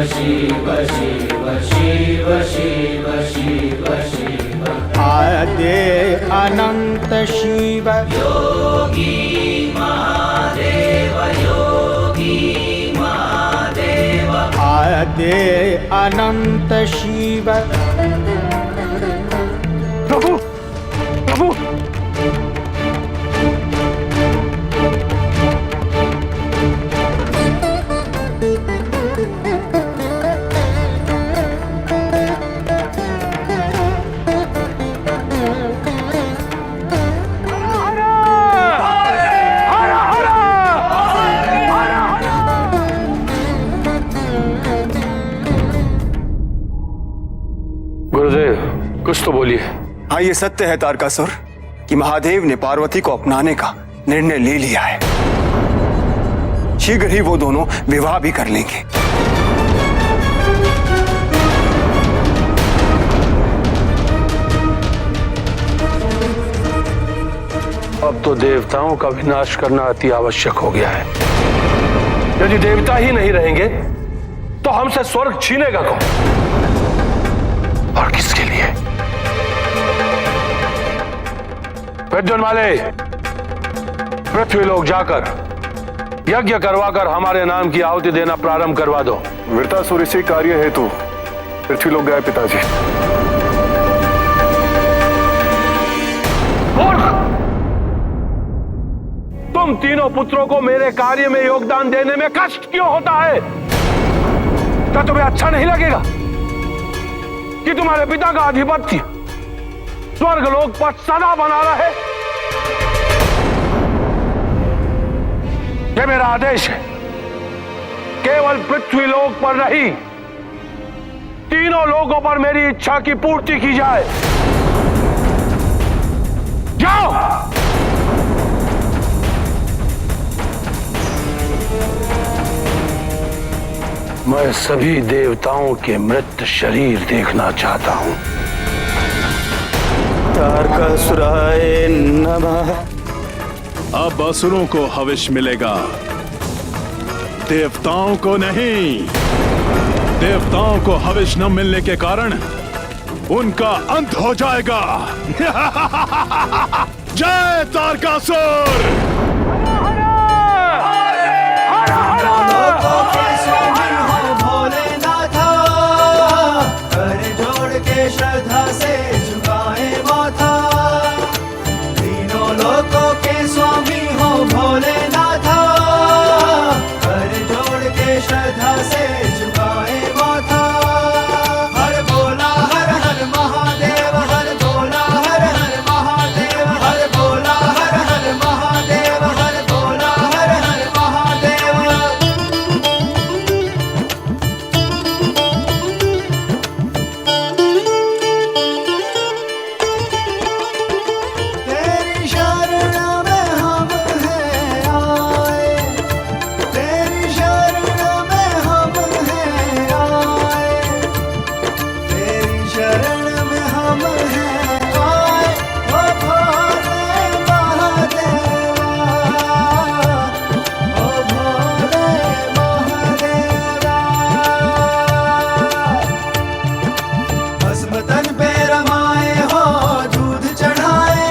शिव शिव शिव शिव शिव शिव आद्य अनंत शिव योगी महादेव योगी महादेव आद्य अनंत शिव। प्रभु प्रभु गुरुदेव कुछ तो बोलिए। हाँ, ये सत्य है तारकासुर कि महादेव ने पार्वती को अपनाने का निर्णय ले लिया है। शीघ्र ही वो दोनों विवाह भी कर लेंगे। अब तो देवताओं का विनाश करना अति आवश्यक हो गया है। यदि देवता ही नहीं रहेंगे तो हमसे स्वर्ग छीनेगा कौन और किसके लिए? विद्युन्माले, पृथ्वी लोक जाकर यज्ञ करवाकर हमारे नाम की आहुति देना प्रारंभ करवा दो। वृतासुर इसी कार्य हेतु पृथ्वी लोक गए पिताजी। तुम तीनों पुत्रों को मेरे कार्य में योगदान देने में कष्ट क्यों होता है? क्या तुम्हें अच्छा नहीं लगेगा कि तुम्हारे पिता का आधिपत्य स्वर्गलोक पर सदा बना रहे? यह मेरा आदेश है। केवल पृथ्वी लोक पर नहीं, तीनों लोकों पर मेरी इच्छा की पूर्ति की जाए। जाओ। मैं सभी देवताओं के मृत शरीर देखना चाहता हूं। तारकासुराय नमः। अब असुरों को हविष मिलेगा, देवताओं को नहीं। देवताओं को हविष न मिलने के कारण उनका अंत हो जाएगा। जय तारकासुर। श्रद्धा से झुकाए माथा, तीनों लोकों के स्वामी हो भोलेनाथा। कर जोड़ के श्रद्धा से झुकाए माथा। हर बोला हर हर महादेव, हर बोला हर हर महादेव, हर बोला हर हर महादेव, हर बोला हर हर महादेव। तेरी शरण में हम हैं आए, तेरी शरण में हम हैं आए, तेरी शरण में हम हैं आए। ओ भोले महादेवा, ओ भोले महादेवा। भस्म तन पे रमाए हो दूध चढ़ाए,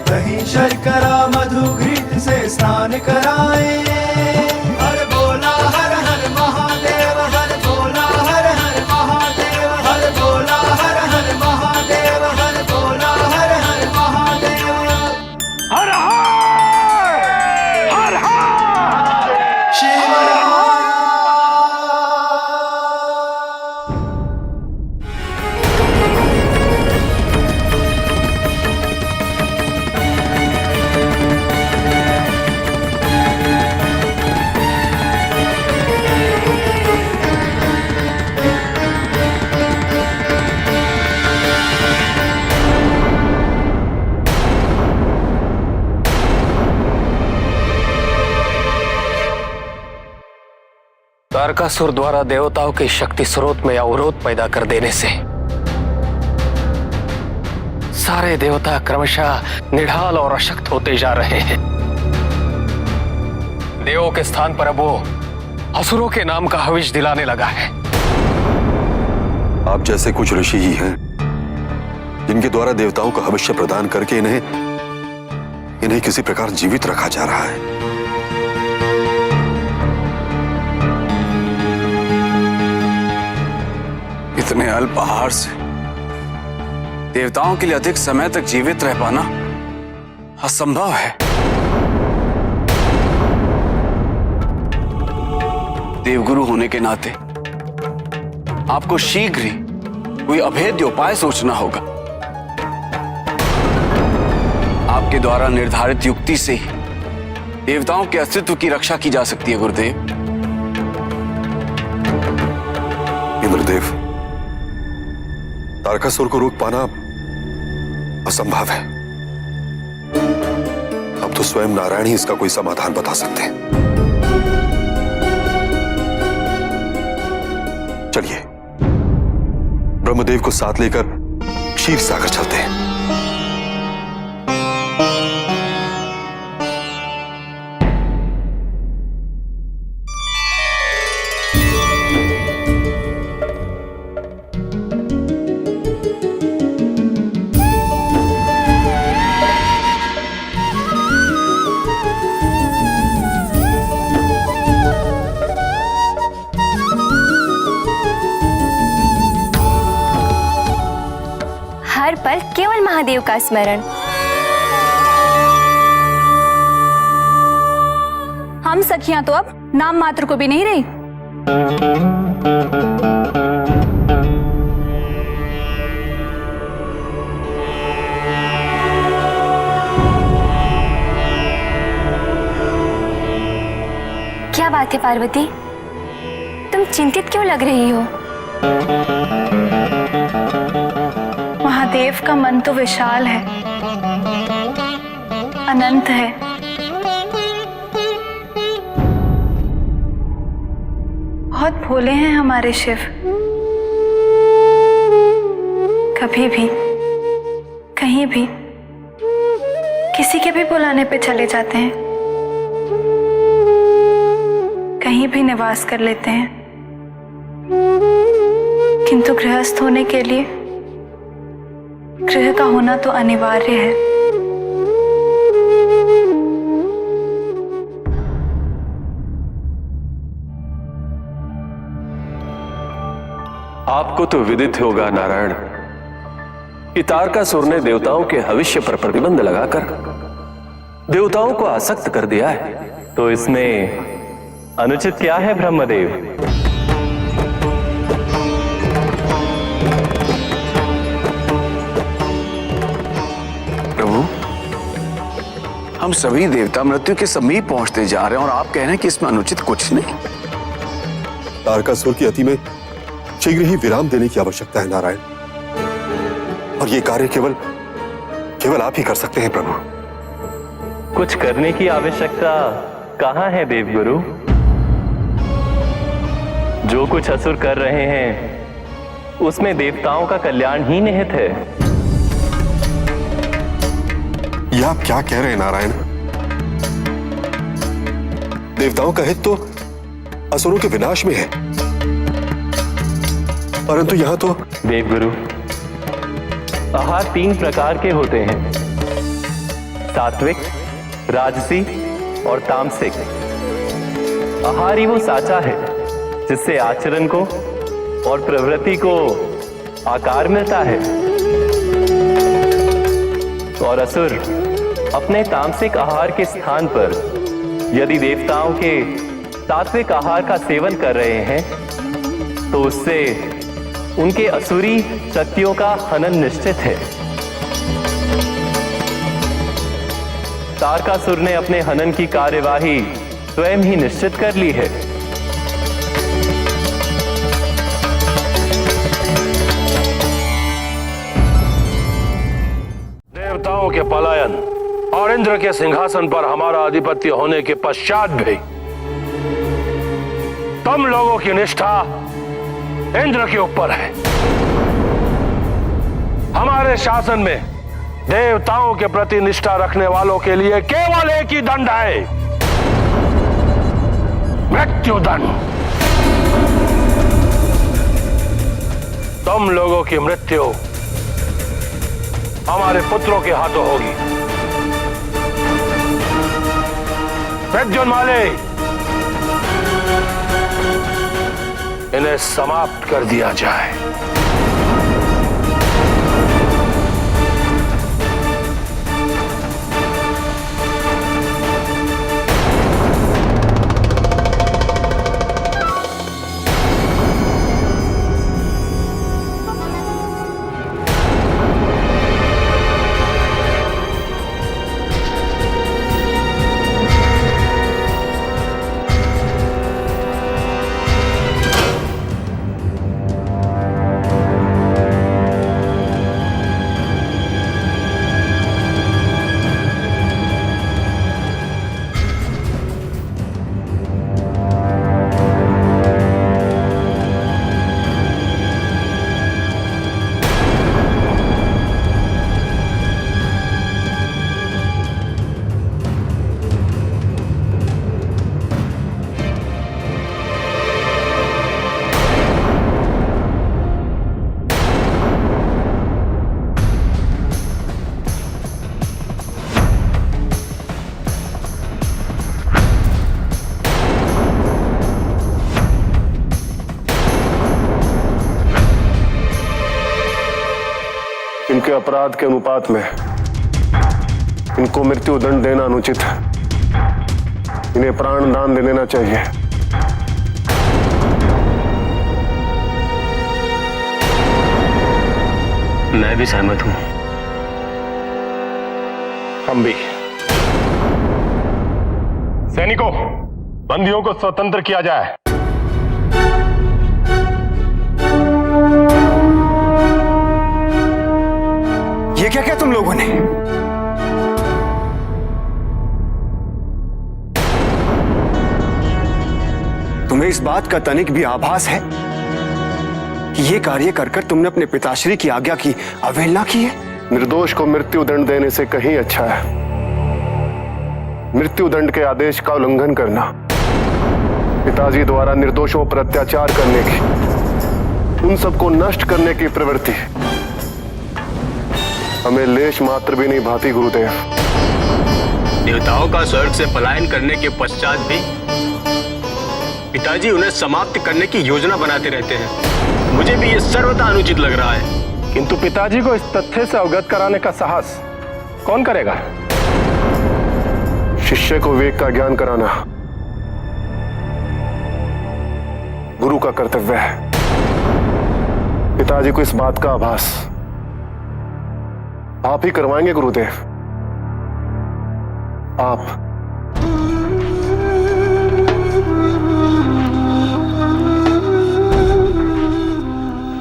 कहीं शर्करा मधु घृत से स्नान कराए। हर बोला हर हर महादेव, हर बोला हर हर महादेव, हर बोला हर हर महादेव, हर बोला हर हर महादेव। हर हर हर हर। शिव तारकासुर द्वारा देवताओं के शक्ति स्रोत में अवरोध पैदा कर देने से सारे देवता क्रमशः निढाल और अशक्त होते जा रहे हैं। देवों के स्थान पर अब वो असुरों के नाम का हविष दिलाने लगा है। आप जैसे कुछ ऋषि ही हैं जिनके द्वारा देवताओं को भविष्य प्रदान करके इन्हें किसी प्रकार जीवित रखा जा रहा है। इतने अल्प आहार से देवताओं के लिए अधिक समय तक जीवित रह पाना असंभव है। देवगुरु होने के नाते आपको शीघ्र ही कोई अभेद्य उपाय सोचना होगा। आपके द्वारा निर्धारित युक्ति से ही देवताओं के अस्तित्व की रक्षा की जा सकती है गुरुदेव। इंद्रदेव, तारकासुर को रोक पाना असंभव है। अब तो स्वयं नारायण ही इसका कोई समाधान बता सकते हैं। चलिए ब्रह्मदेव को साथ लेकर क्षीर सागर चलते हैं। हर पल केवल महादेव का स्मरण। हम सखियां तो अब नाम मात्र को भी नहीं रही। क्या बात है पार्वती, तुम चिंतित क्यों लग रही हो? महादेव का मन तो विशाल है, अनंत है। बहुत भोले हैं हमारे शिव। कभी भी कहीं भी किसी के भी बुलाने पे चले जाते हैं, कहीं भी निवास कर लेते हैं। किंतु गृहस्थ होने के लिए गृह का होना तो अनिवार्य है। आपको तो विदित होगा नारायण कि तारकासुर ने देवताओं के भविष्य पर प्रतिबंध लगाकर देवताओं को आसक्त कर दिया है। तो इसमें अनुचित क्या है ब्रह्मदेव? प्रभु, हम सभी देवता मृत्यु के समीप पहुंचते जा रहे हैं और आप कह रहे हैं कि इसमें अनुचित कुछ नहीं। तारकासुर की अति में शीघ्र ही विराम देने की आवश्यकता है नारायण, और ये कार्य केवल आप ही कर सकते हैं प्रभु। कुछ करने की आवश्यकता कहां है देवगुरु? जो कुछ असुर कर रहे हैं उसमें देवताओं का कल्याण ही निहित है। ये आप क्या कह रहे हैं नारायण? देवताओं का हित तो असुरों के विनाश में है, परंतु यहां तो देवगुरु, आहार 3 प्रकार के होते हैं, सात्विक, राजसी और तामसिक। आहार ही वो साचा है जिससे आचरण को और प्रवृत्ति को आकार मिलता है, और असुर अपने तामसिक आहार के स्थान पर यदि देवताओं के सात्विक आहार का सेवन कर रहे हैं तो उससे उनके असुरी शक्तियों का हनन निश्चित है। तारकासुर ने अपने हनन की कार्यवाही स्वयं ही निश्चित कर ली है। देवताओं के पलायन और इंद्र के सिंहासन पर हमारा आधिपत्य होने के पश्चात भी तुम लोगों की निष्ठा इंद्र के ऊपर है। हमारे शासन में देवताओं के प्रति निष्ठा रखने वालों के लिए केवल एक ही दंड है, मृत्युदंड। तुम लोगों की मृत्यु हमारे पुत्रों के हाथों होगी। प्रज्वलमाले, इन्हें समाप्त कर दिया जाए। इनके अपराध के अनुपात में इनको मृत्यु दंड देना अनुचित है। इन्हें प्राण दान दे देना चाहिए। मैं भी सहमत हूं। हम भी। सैनिकों, बंदियों को स्वतंत्र किया जाए। ये क्या किया तुम लोगों ने? तुम्हें इस बात का तनिक भी आभास है कि ये कार्य कर कर तुमने अपने पिताश्री की आज्ञा की अवहेलना की है? निर्दोष को मृत्यु दंड देने से कहीं अच्छा है मृत्यु दंड के आदेश का उल्लंघन करना। पिताजी द्वारा निर्दोषों पर अत्याचार करने की, उन सबको नष्ट करने की प्रवृत्ति हमें लेश मात्र भी नहीं भाती गुरुदेव। देवताओं का स्वर्ग से पलायन करने के पश्चात भी पिताजी उन्हें समाप्त करने की योजना बनाते रहते हैं। मुझे भी ये सर्वथा अनुचित लग रहा है। किंतु पिताजी को इस तथ्य से अवगत कराने का साहस कौन करेगा? शिष्य को विवेक का ज्ञान कराना गुरु का कर्तव्य है। पिताजी को इस बात का आभास आप ही करवाएंगे गुरुदेव। आप।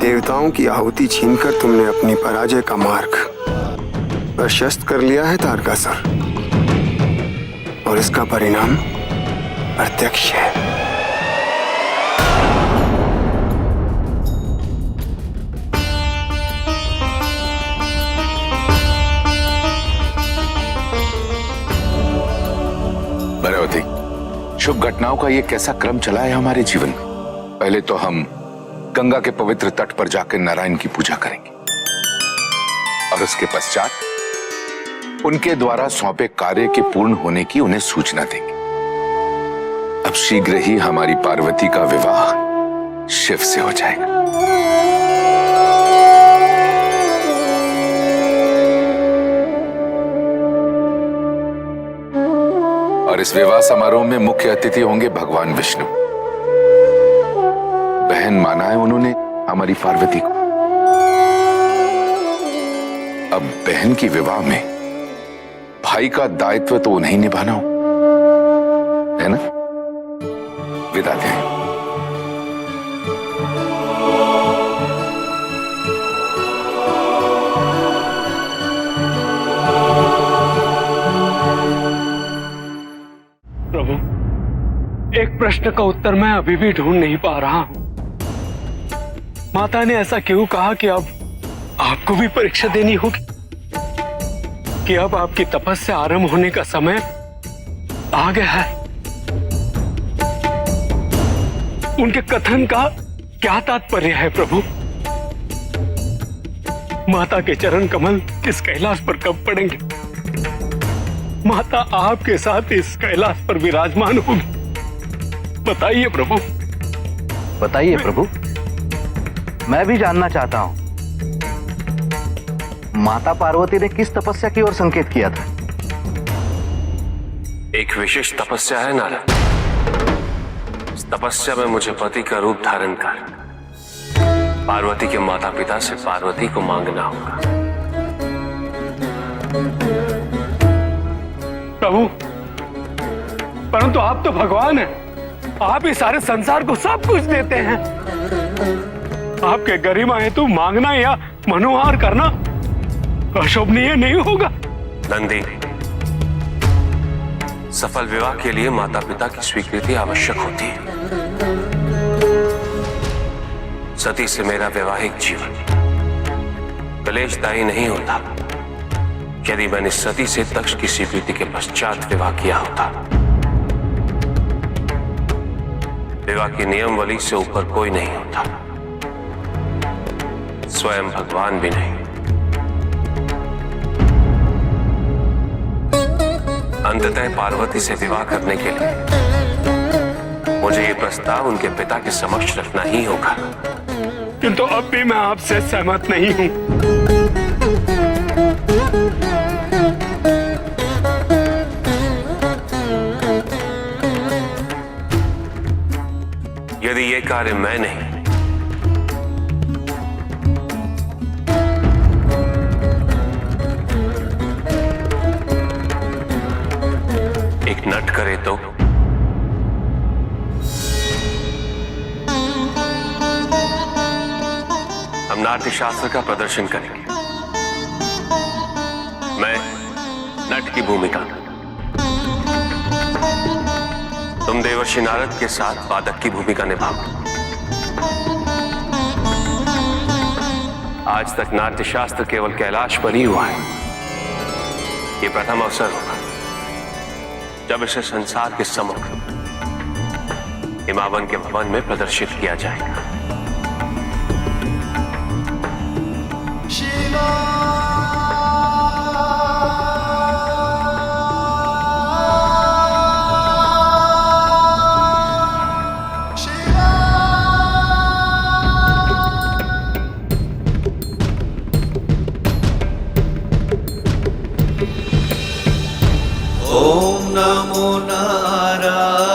देवताओं की आहुति छीनकर तुमने अपनी पराजय का मार्ग प्रशस्त कर लिया है तारकासुर, और इसका परिणाम प्रत्यक्ष है। भैरवती, शुभ घटनाओं का ये कैसा क्रम चला है हमारे जीवन में। पहले तो हम गंगा के पवित्र तट पर जाकर नारायण की पूजा करेंगे और उसके पश्चात उनके द्वारा सौंपे कार्य के पूर्ण होने की उन्हें सूचना देंगे। अब शीघ्र ही हमारी पार्वती का विवाह शिव से हो जाएगा। और इस विवाह समारोह में मुख्य अतिथि होंगे भगवान विष्णु। बहन माना है उन्होंने हमारी पार्वती को। अब बहन की विवाह में भाई का दायित्व तो उन्हें निभाना हो, है ना? विदा दें। प्रभु, एक प्रश्न का उत्तर मैं अभी भी ढूंढ नहीं पा रहा हूं। माता ने ऐसा क्यों कहा कि अब आपको भी परीक्षा देनी होगी, कि अब आपकी तपस्या आरंभ होने का समय आ गया है? उनके कथन का क्या तात्पर्य है प्रभु? माता के चरण कमल इस कैलाश पर कब पड़ेंगे? माता आपके साथ इस कैलाश पर विराजमान होगी। बताइए प्रभु। बताइए प्रभु, मैं भी जानना चाहता हूं, माता पार्वती ने किस तपस्या की ओर संकेत किया था? एक विशेष तपस्या है नारद। इस तपस्या में मुझे पति का रूप धारण कर पार्वती के माता पिता से पार्वती को मांगना होगा। प्रभु, परंतु आप तो भगवान हैं। आप इस सारे संसार को सब कुछ देते हैं। आपके गरिमा हेतु मांगना या मनोहार करना अशोभनीय नहीं होगा। नंदी, सफल विवाह के लिए माता पिता की स्वीकृति आवश्यक होती है। सती से मेरा वैवाहिक जीवन कलेशदायी नहीं होता यदि मैंने सती से तक्ष की स्वीकृति के पश्चात विवाह किया होता। विवाह की नियमावली से ऊपर कोई नहीं होता, स्वयं भगवान भी नहीं। अंततः पार्वती से विवाह करने के लिए मुझे ये प्रस्ताव उनके पिता के समक्ष रखना ही होगा। किंतु अब भी मैं आपसे सहमत नहीं हूं। यदि ये कार्य मैं नहीं, एक नट करे तो? हम नाट्य शास्त्र का प्रदर्शन करेंगे। मैं नट की भूमिका, तुम देवर्षि नारद के साथ वादक की भूमिका निभाओ। आज तक नाट्य शास्त्र केवल कैलाश पर ही हुआ है। ये प्रथम अवसर होगा जब इसे संसार के सम्मुख हिमावन के भवन में प्रदर्शित किया जाएगा। ओम नमो नारायणाय,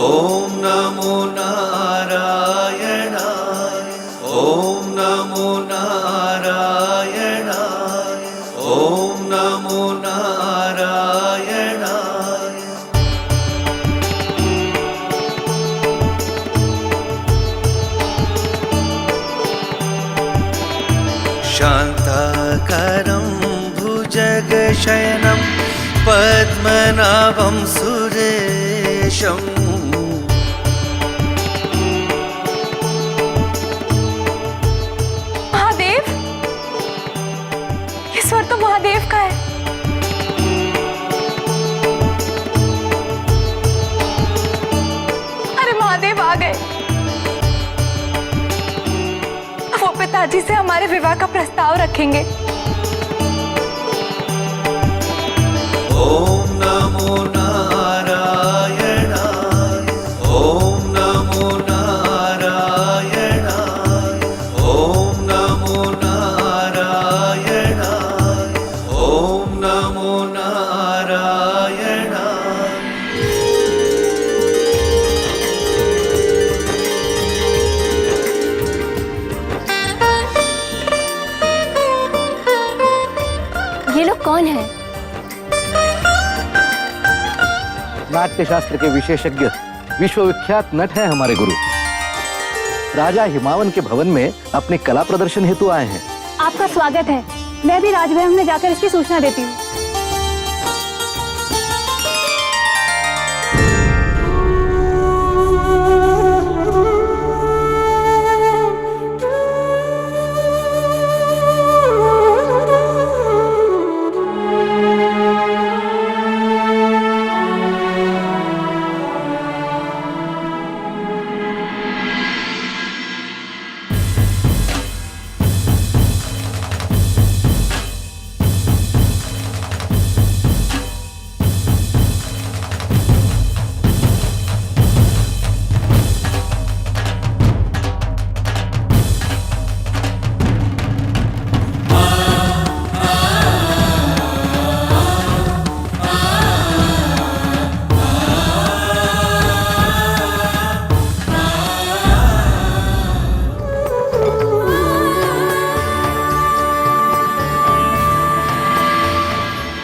ओम नमो नारायणाय, ओम नमो नारायणाय, ओम नमो नारायणाय। शान्ताकारं भुजगशयनं पद्मनाभं सुरेशम्। महादेव, ये स्वर तो महादेव का है। अरे महादेव आ गए। वो पिताजी से हमारे विवाह का प्रस्ताव रखेंगे। ओम नमो नारायणाय, ओम नमो नारायणाय, ओम नमो नारायणाय, ओम नमो नारायणाय। ये लोग कौन हैं? नाट्य शास्त्र के विशेषज्ञ विश्वविख्यात नट हैं हमारे गुरु। राजा हिमावन के भवन में अपने कला प्रदर्शन हेतु आए हैं। आपका स्वागत है। मैं भी राजभवन में जाकर इसकी सूचना देती हूँ।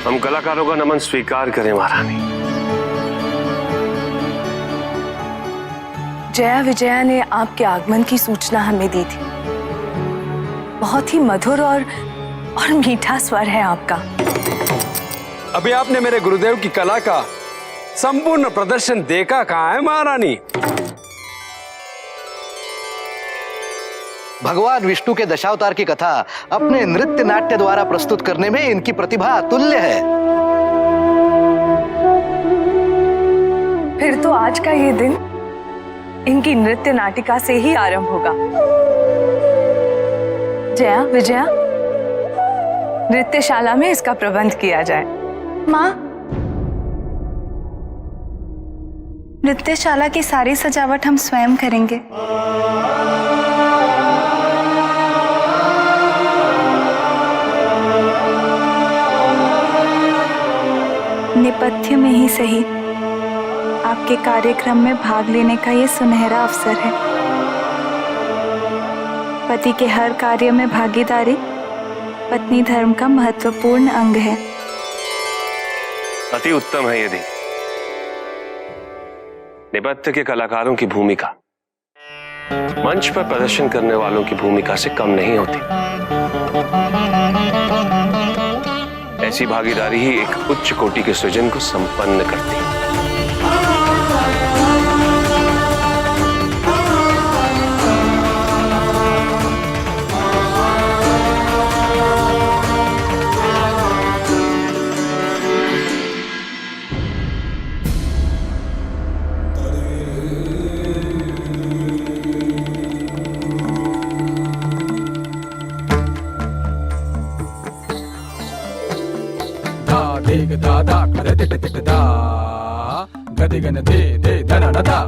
हम कलाकारों का नमन स्वीकार करें महारानी। जया विजया ने आपके आगमन की सूचना हमें दी थी। बहुत ही मधुर और मीठा स्वर है आपका। अभी आपने मेरे गुरुदेव की कला का संपूर्ण प्रदर्शन देखा कहाँ है महारानी? भगवान विष्णु के दशावतार की कथा अपने नृत्य नाट्य द्वारा प्रस्तुत करने में इनकी प्रतिभा अतुल्य है। फिर तो आज का ये दिन इनकी नृत्य नाटिका से ही आरंभ होगा। जया विजया, नृत्यशाला में इसका प्रबंध किया जाए। माँ, नृत्यशाला की सारी सजावट हम स्वयं करेंगे। नेपथ्य में ही सही, आपके कार्यक्रम में भाग लेने का ये सुनहरा अवसर है। पति के हर कार्य में भागीदारी पत्नी धर्म का महत्वपूर्ण अंग है। अति उत्तम है यदि नेपथ्य के कलाकारों की भूमिका मंच पर प्रदर्शन करने वालों की भूमिका से कम नहीं होती। ऐसी भागीदारी ही एक उच्च कोटि के सृजन को संपन्न करती है। दादा दा गदि गन दे दे धन दा दा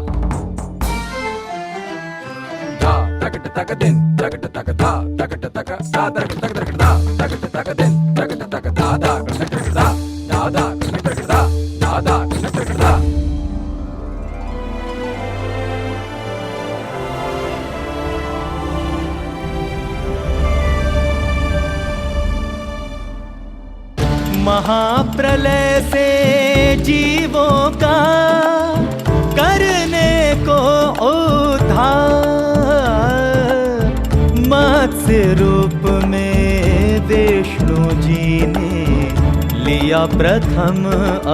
तकट तक दिन तकट तक दा तकट तक दा तकट तक तक दा तकट तक दिन तकट तक दा दा तकट दा दा दा तकट दा दा दा तकट दा। महाप्रलय से जीवों का करने को उद्धार, मत्स्य रूप में विष्णु जी ने लिया प्रथम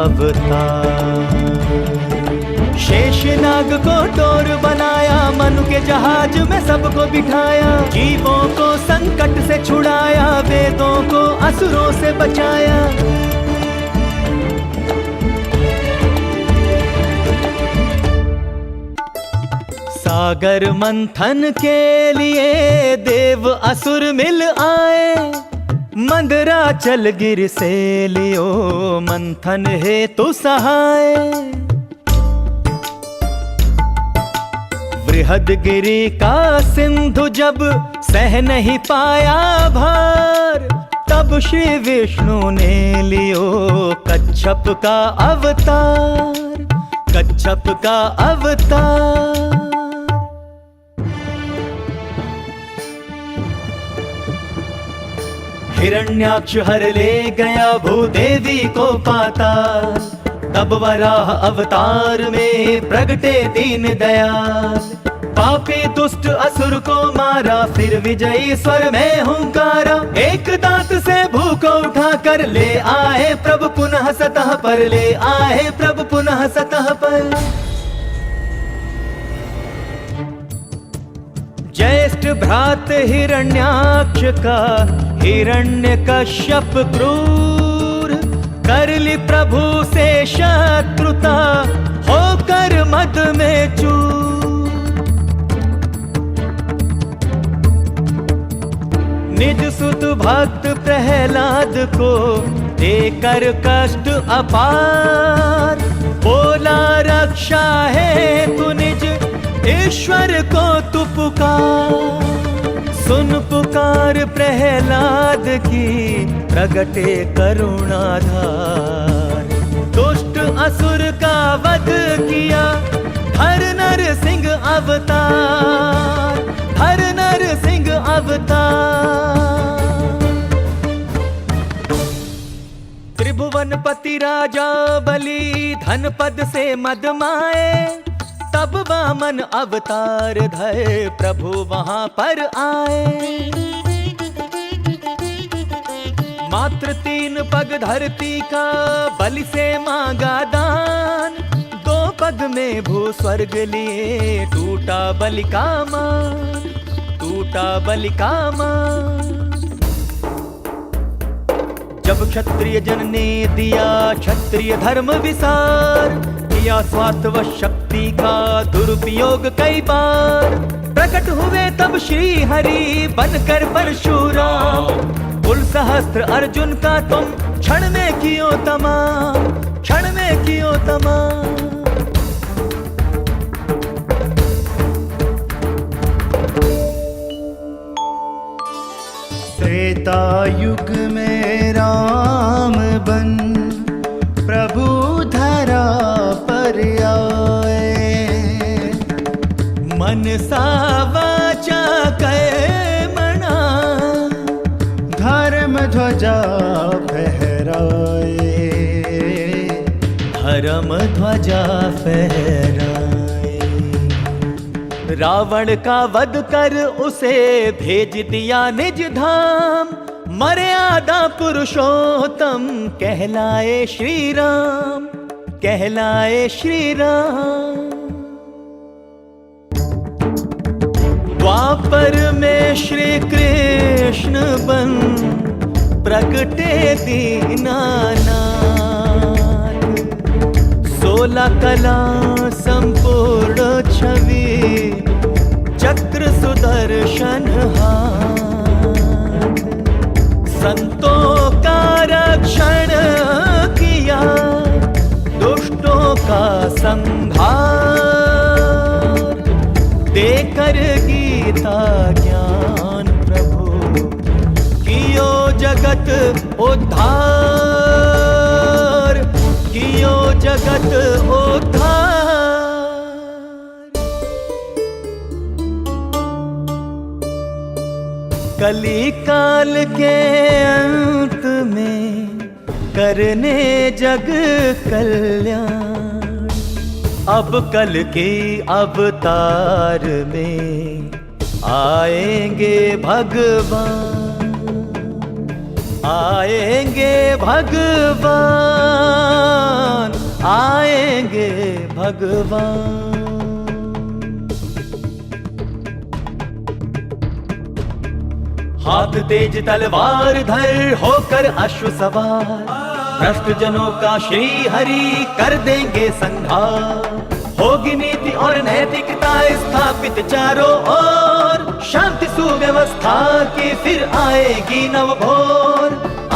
अवतार। शेषनाग को डोर बनाया, मनु के जहाज में सबको बिठाया, जीवों को संकट से छुड़ाया, वेदों को असुरों से बचाया। सागर मंथन के लिए देव असुर मिल आए, मंदराचल गिर से लियो मंथन हेतु सहाय। बृहदगिरि का सिंधु जब सह नहीं पाया भार, तब श्री विष्णु ने लियो कच्छप का अवतार, कच्छप का अवतार। हिरण्याक्ष हर ले गया भूदेवी को पाताल, तब वराह अवतार में प्रगटे दीन दयाल। पापी दुष्ट असुर को मारा, फिर विजयी स्वर में हुंकारा, एक दांत से भूख उठा कर ले आए प्रभु पुनः सतह पर, ले आए प्रभु पुनः सतह पर। ज्येष्ठ भ्रात हिरण्याक्ष का हिरण्यकश्यप क्रूर, कर ली प्रभु से शत्रुता, होकर मद में चूर। निज सुत भक्त प्रहलाद को देकर कष्ट अपार, बोला रक्षा है तू निज ईश्वर को तू पुकार। सुन पुकार प्रहलाद की प्रगटे करुणाधार, दुष्ट असुर का वध किया हर नर सिंह अवतार, हर नर सिंह अवतार। त्रिभुवनपति राजा बलि धन पद से मदमाए, तब वामन अवतार धर प्रभु वहां पर आए। मात्र 3 पग धरती का बलि से मांगा दान, 2 पग में भू स्वर्ग लिए टूटा बलि का मान, टूटा बलि का मान। जब क्षत्रिय जन ने दिया क्षत्रिय धर्म विसार, किया स्वार्थ व शक्ति का दुरुपयोग कई बार। प्रकट हुए तब श्री हरि बनकर परशुराम, कुल सहस्त्र अर्जुन का तुम क्षण में कियो तमाम, क्षण में कियो तमाम। त्रेता युग में राम बन प्रभु धरा पर आए, मन सा वाचा कहे मना, धर्म ध्वजा फहराए, धर्म ध्वजा फहराए। रावण का वध कर उसे भेज दिया निज धाम, मर्यादा पुरुषोत्तम कहलाए श्री राम, कहलाए श्री राम। द्वापर में श्री कृष्ण बन प्रगटे दीनानाथ, 16 कला संपूर्ण छवि चक्र सुदर्शन हाथ। संतों का रक्षण किया, दुष्टों का संहार, देकर गीता ज्ञान प्रभु कियो जगत उद्धार, कियो जगत उद्धार। कली काल के अंत में करने जग कल्याण, अब कल के अवतार में आएंगे भगवान, आएंगे भगवान, आएंगे भगवान। हाथ तेज तलवार धर होकर अश्व सवार, भ्रष्ट जनों का श्री हरि कर देंगे संहार। होगी नीति और नैतिकता स्थापित चारों ओर, शांति सुव्यवस्था की फिर आएगी नवभोर,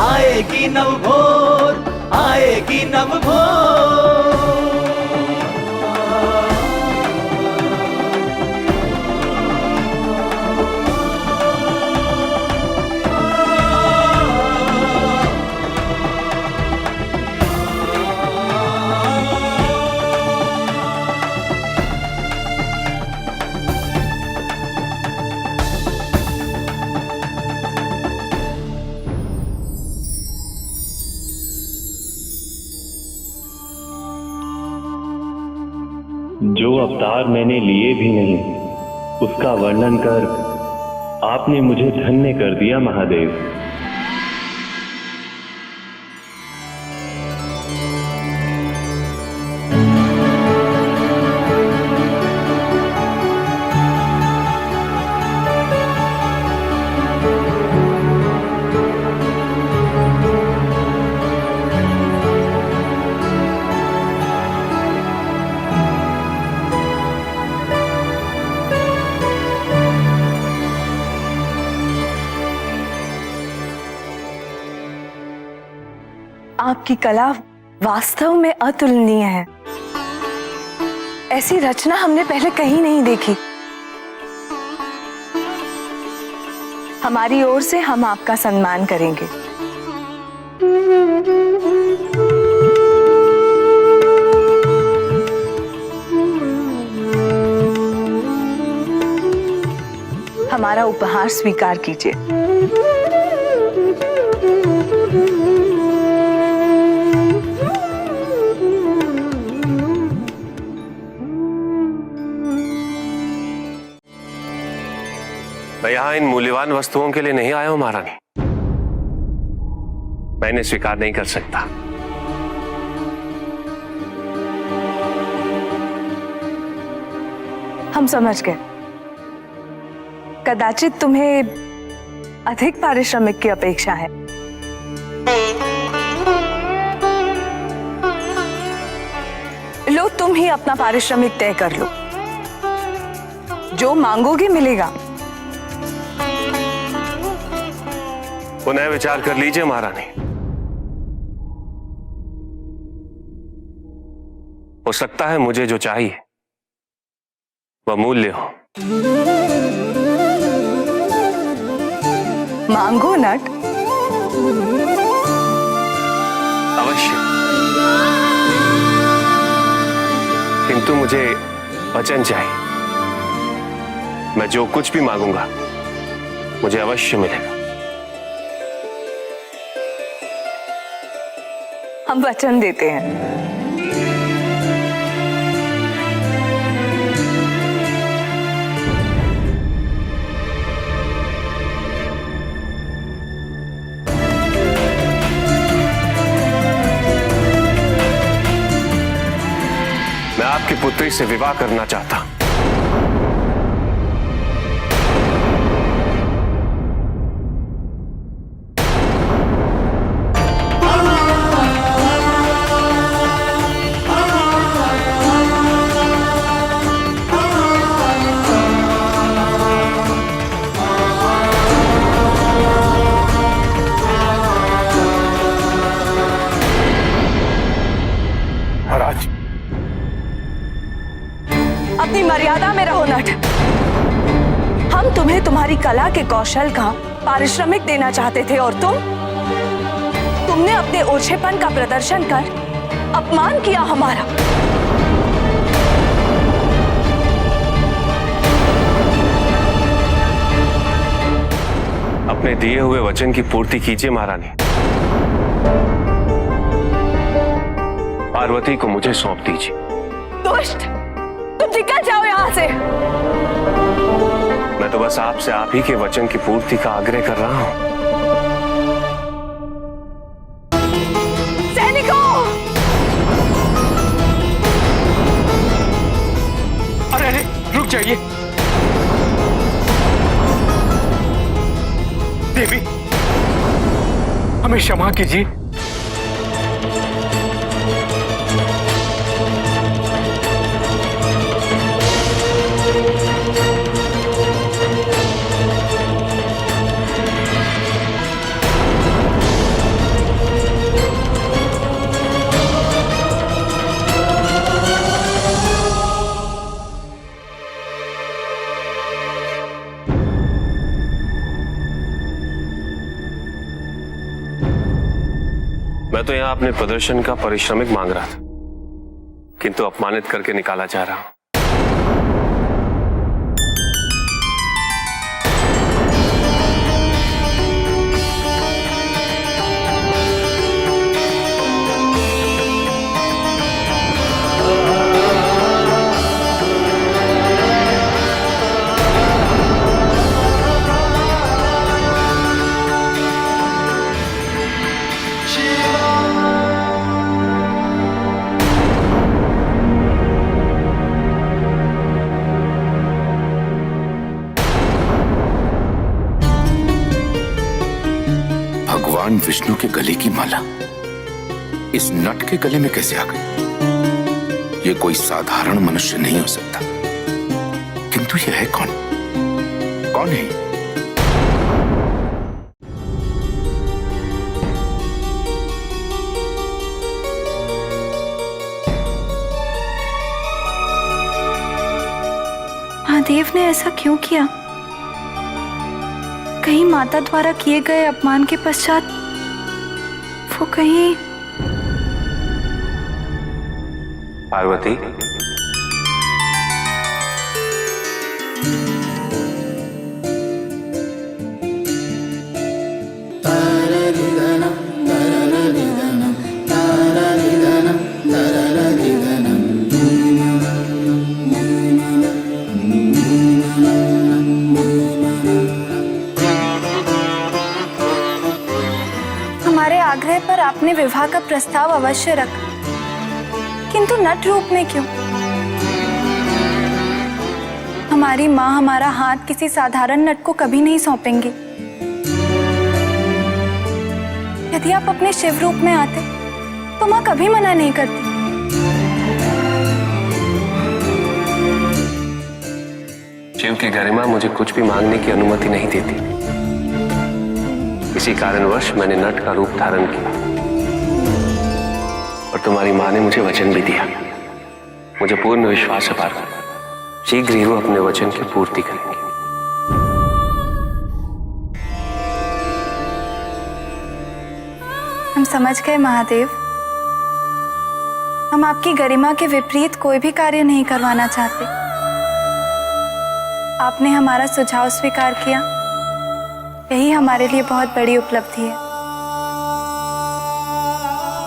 आएगी नवभोर, आएगी नवभोर। जो अवतार मैंने लिए भी नहीं, उसका वर्णन कर आपने मुझे धन्य कर दिया महादेव। आपकी कला वास्तव में अतुलनीय है। ऐसी रचना हमने पहले कहीं नहीं देखी। हमारी ओर से हम आपका सम्मान करेंगे। हमारा उपहार स्वीकार कीजिए। यहां इन मूल्यवान वस्तुओं के लिए नहीं आया हूं महारानी। मैं इन्हें स्वीकार नहीं कर सकता। हम समझ गए। कदाचित तुम्हें अधिक पारिश्रमिक की अपेक्षा है। लो, तुम ही अपना पारिश्रमिक तय कर लो। जो मांगोगे मिलेगा। पुनः विचार कर लीजिए महारानी। हो सकता है मुझे जो चाहिए वह मूल्य हो। मांगो नट। अवश्य, किंतु मुझे वचन चाहिए। मैं जो कुछ भी मांगूंगा मुझे अवश्य मिलेगा। हम वचन देते हैं। मैं आपकी पुत्री से विवाह करना चाहता हूं। अपनी मर्यादा में रहो नट। हम तुम्हें तुम्हारी कला के कौशल का पारिश्रमिक देना चाहते थे और तुमने अपने ओछेपन का प्रदर्शन कर अपमान किया हमारा। अपने दिए हुए वचन की पूर्ति कीजिए महारानी। पार्वती को मुझे सौंप दीजिए। दुष्ट, तुम निकल जाओ यहाँ से। मैं तो बस आपसे आप ही के वचन की पूर्ति का आग्रह कर रहा हूं। सैनिकों! अरे रुक जाइए। देवी, हमें क्षमा कीजिए। मैं तो यहां अपने प्रदर्शन का पारिश्रमिक मांग रहा था, किंतु अपमानित करके निकाला जा रहा हूं। भगवान विष्णु के गले की माला इस नट के गले में कैसे आ गई? ये कोई साधारण मनुष्य नहीं हो सकता। किंतु यह है कौन? कौन है? महादेव ने ऐसा क्यों किया? कहीं माता द्वारा किए गए अपमान के पश्चात वो कहीं पार्वती, आग्रह पर आपने विवाह का प्रस्ताव अवश्य रखा, किंतु नट रूप में क्यों? हमारी माँ हमारा हाथ किसी साधारण नट को कभी नहीं सौंपेंगी। यदि आप अपने शिव रूप में आते तो माँ कभी मना नहीं करती। शिव की गरिमा मुझे कुछ भी मांगने की अनुमति नहीं देती। इसी कारणवश मैंने नट का रूप धारण किया और तुम्हारी मां ने मुझे वचन भी दिया। मुझे पूर्ण विश्वास है पार्वती, शीघ्र ही वो अपने वचन की पूर्ति करेंगे। हम समझ गए महादेव, हम आपकी गरिमा के विपरीत कोई भी कार्य नहीं करवाना चाहते। आपने हमारा सुझाव स्वीकार किया, यही हमारे लिए बहुत बड़ी उपलब्धि है।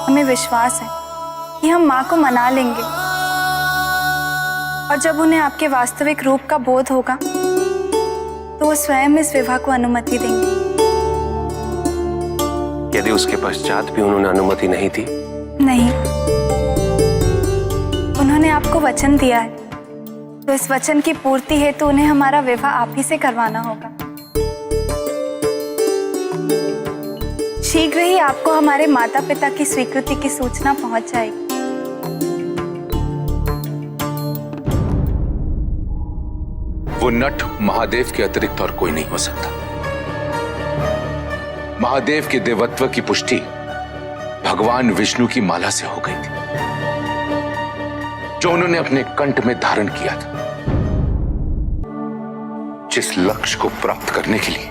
हमें विश्वास है कि हम माँ को मना लेंगे और जब उन्हें आपके वास्तविक रूप का बोध होगा तो वो स्वयं इस विवाह को अनुमति देंगे। यदि उसके पश्चात भी उन्होंने अनुमति नहीं दी? नहीं, उन्होंने आपको वचन दिया है, तो इस वचन की पूर्ति हेतु उन्हें हमारा विवाह आप ही से करवाना होगा। शीघ्र ही आपको हमारे माता पिता की स्वीकृति की सूचना पहुंच जाएगी। वो नट महादेव के अतिरिक्त और कोई नहीं हो सकता। महादेव के देवत्व की पुष्टि भगवान विष्णु की माला से हो गई थी, जो उन्होंने अपने कंठ में धारण किया था। जिस लक्ष्य को प्राप्त करने के लिए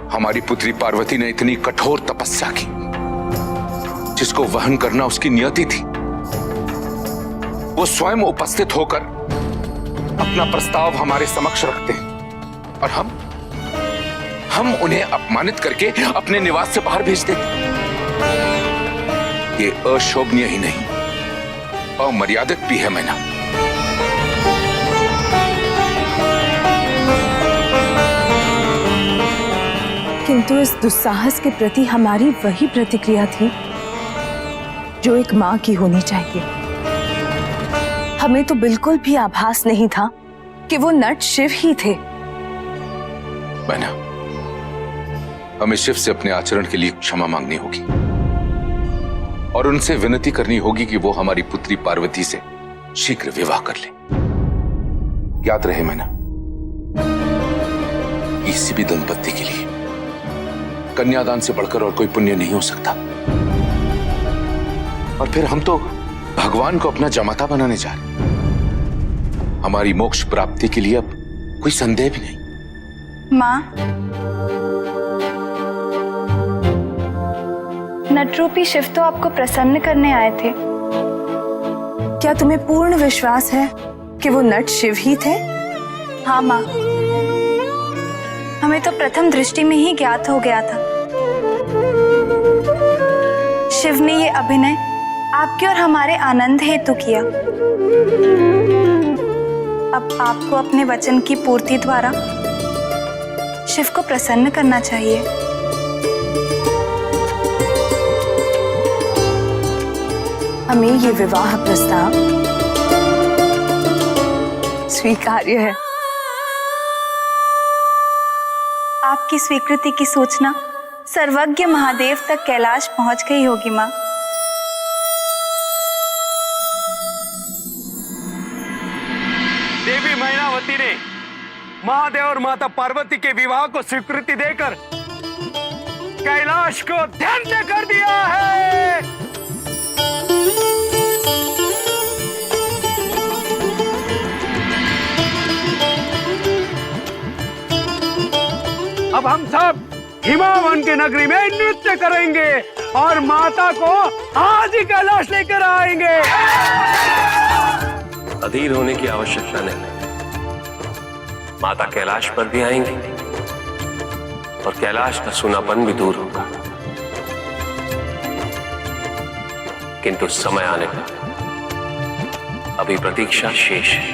हमारी पुत्री पार्वती ने इतनी कठोर तपस्या की, जिसको वहन करना उसकी नियति थी, वो स्वयं उपस्थित होकर अपना प्रस्ताव हमारे समक्ष रखते हैं और हम उन्हें अपमानित करके अपने निवास से बाहर भेज देते। ये अशोभनीय ही नहीं, अमर्यादित भी है मैना। किंतु इस दुस्साहस के प्रति हमारी वही प्रतिक्रिया थी जो एक मां की होनी चाहिए। हमें तो बिल्कुल भी आभास नहीं था कि वो नट शिव ही थे। मैना, हमें शिव से अपने आचरण के लिए क्षमा मांगनी होगी और उनसे विनती करनी होगी कि वो हमारी पुत्री पार्वती से शीघ्र विवाह कर ले। याद रहे मैना, किसी भी दंपत्ति के लिए कन्यादान से बढ़कर और कोई पुण्य नहीं हो सकता। और फिर हम तो भगवान को अपना जमाता बनाने जा रहे हैं। हमारी मोक्ष प्राप्ति के लिए अब कोई संदेह भी नहीं। मां, नटरूपी शिव तो आपको प्रसन्न करने आए थे। क्या तुम्हें पूर्ण विश्वास है कि वो नट शिव ही थे? हाँ मां, हमें तो प्रथम दृष्टि में ही ज्ञात हो गया था। शिव ने ये अभिनय आपके और हमारे आनंद हेतु किया। अब आपको अपने वचन की पूर्ति द्वारा शिव को प्रसन्न करना चाहिए। हमें ये विवाह प्रस्ताव स्वीकार्य है। आपकी स्वीकृति की सूचना सर्वज्ञ महादेव तक कैलाश पहुंच गई होगी मां। देवी मैनावती ने महादेव और माता पार्वती के विवाह को स्वीकृति देकर कैलाश को धन्य कर दिया है। अब हम सब हिमावन की नगरी में नृत्य करेंगे और माता को आज ही कैलाश लेकर आएंगे। अधीर होने की आवश्यकता नहीं, माता कैलाश पर भी आएंगी और कैलाश का सूनापन भी दूर होगा। किंतु समय आने पर अभी प्रतीक्षा शेष है।